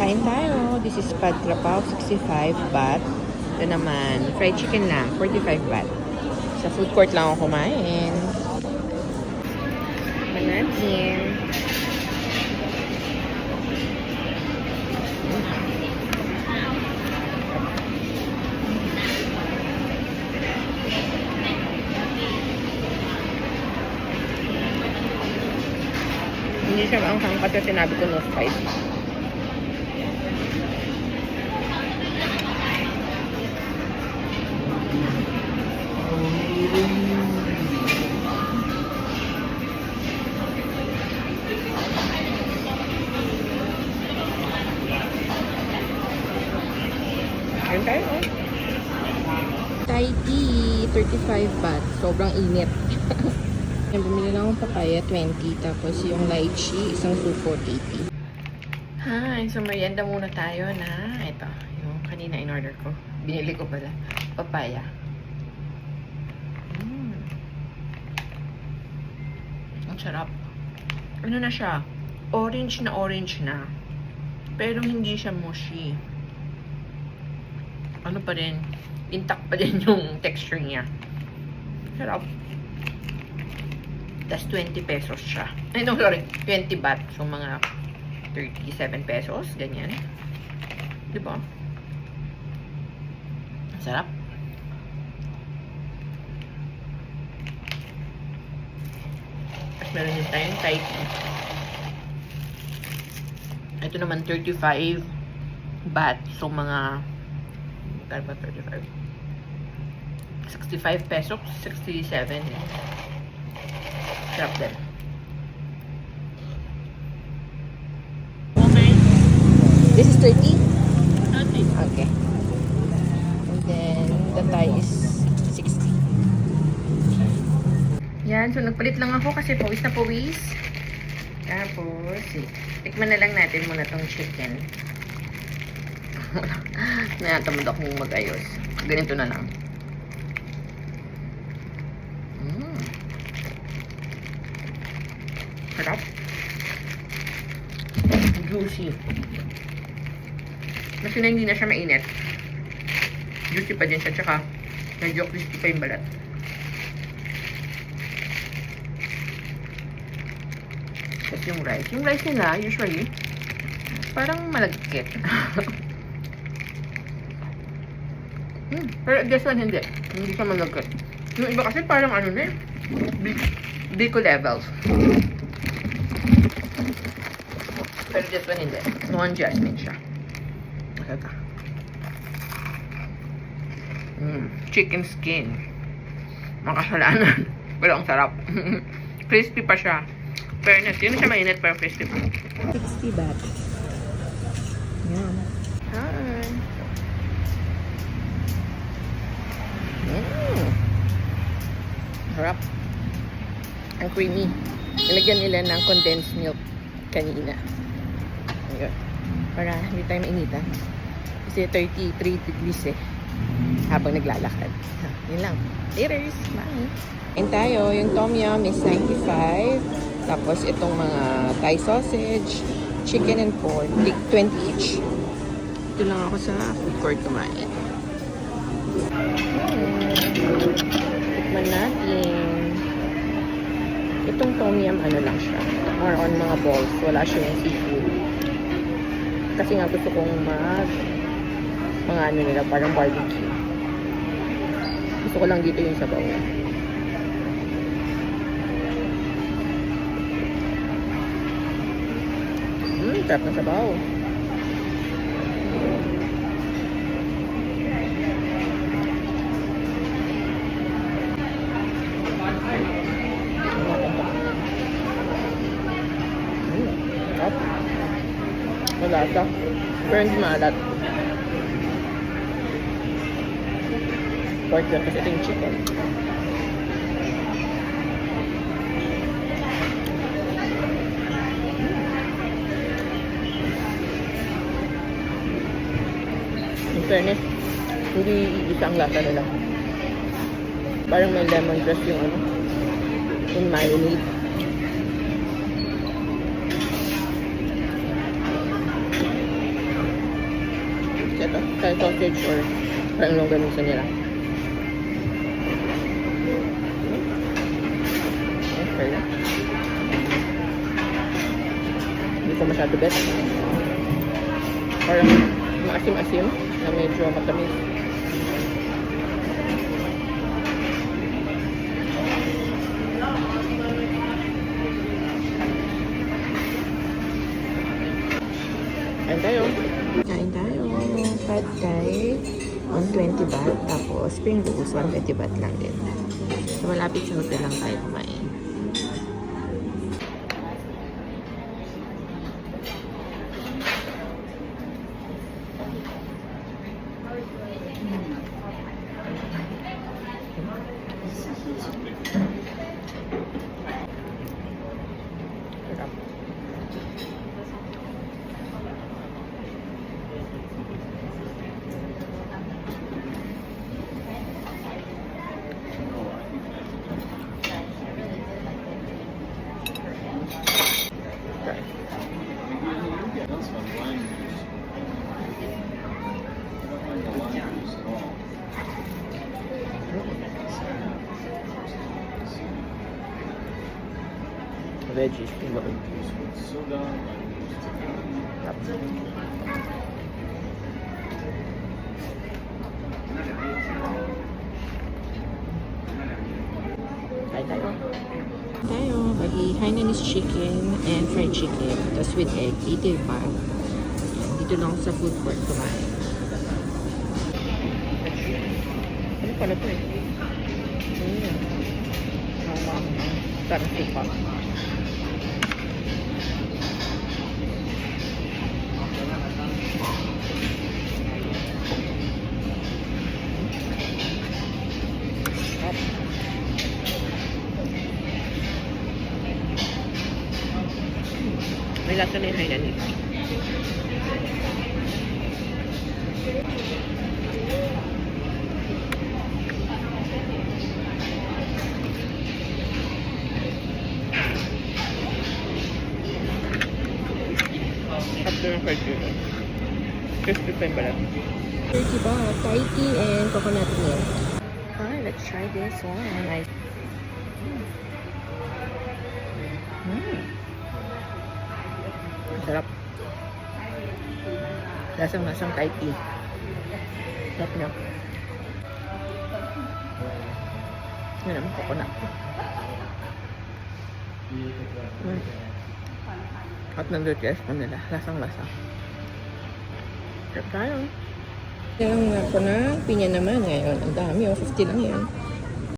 Kain tayo. This is Pad Trapaw, 65 baht. Ito naman, fried chicken lang, 45 baht. Sa food court lang ako kumain. Manatin. Hindi siya maanghang kasi sinabi ko no spice. Ayun tayo. Thai tea, 35 baht. Sobrang init. Yan, bumili lang akong papaya, 20. Tapos yung lychee, isang supo, 80. Hi, so merienda muna tayo na. Ito, yung kanina in-order ko. Binili ko pala. Papaya. Ang sarap. Ano na siya? Orange na. Pero hindi siya mushy. Ano pa rin? Intact pa din yung texture niya. Sarap. Tas 20 pesos siya. Ay, no, sorry. 20 baht. So, mga 37 pesos. Ganyan. Diba? Sarap. Tapos meron din tayong Thai tea. Ito naman 35 baht. So, mga kano ba 35? 65 pesos. 67. Sarap din. Okay. This is 30? 30. Okay. And then, the Thai is 60. Yan. So, nagpalit lang ako kasi pawis na pawis. Tapos, tikman na lang natin muna tong chicken. Natamad akong mag-ayos. Ganito na lang. Sarap. Juicy. Kasi na hindi na siya mainit. Juicy pa din siya. Tsaka medyo crispy pa yung balat. Tapos yung rice. Yung rice nila, usually, parang malagkit. Pero this one hindi. Hindi siya malagkit. Yung iba kasi parang ano na Biko levels. Pero this one hindi. One jasmine siya. Ito. Chicken skin. Makasalanan. Pero ang sarap. Crispy pa siya. Fairness. Yun siya mainit pero crispy pa. 60 baht. Yan. Hi. Sarap. Ang creamy. Nilagyan nila ng condensed milk kanina. Ayun. Para hindi tayo mainitan. Kasi 33 degrees habang naglalakad. Yun lang. Laters. Bye. And tayo, yung tom yum is 95. Tapos itong mga Thai sausage, chicken and pork, 20 each. Ito lang ako sa food court kumain. Tikman natin. Itong tom yum, ano lang siya. More on mga balls. Wala siya yung seafood. Kasi nga gusto kong mga ano nila, parang barbecue. Gusto ko lang dito yung sabaw. Sarap na sabaw. Malasa. Pero hindi maalat. Pork lang kasi ito yung chicken. In fairness, hindi isa ang lasa nila. Parang may lemongrass yung ano, yung marinade. ito? Thai sausage or parang longganisa nila. Okay lang. Hindi ko masyado bet. Parang maasim-asim na medyo matamis. Kain tayo. Kain tayo. Pad Thai, 120 baht. Tapos, spring rolls, 120 baht lang din. So, malapit sa hotel lang tayo kumain. Sarap. Veggies, yung loob. Kain tayo. Tayo, bagi Hainanese chicken and fried chicken. Tapos with egg, 80 baht. Dito lang sa food court kumain. Ano pala ito eh? Sarap pa. May lasa na yung Hainanese. After ng fried chicken. Crispy pa yung balat. 30 baht, Thai tea and coconut milk. Alright, let's try this one. Sarap. Lasang-lasang Thai tea. Sarap niya. Yan naman, coconut. At nandun pa nila. Lasang-lasang. Sarap tayo. Yung ako na, pinya naman ngayon. Ang dami, 50 lang yan.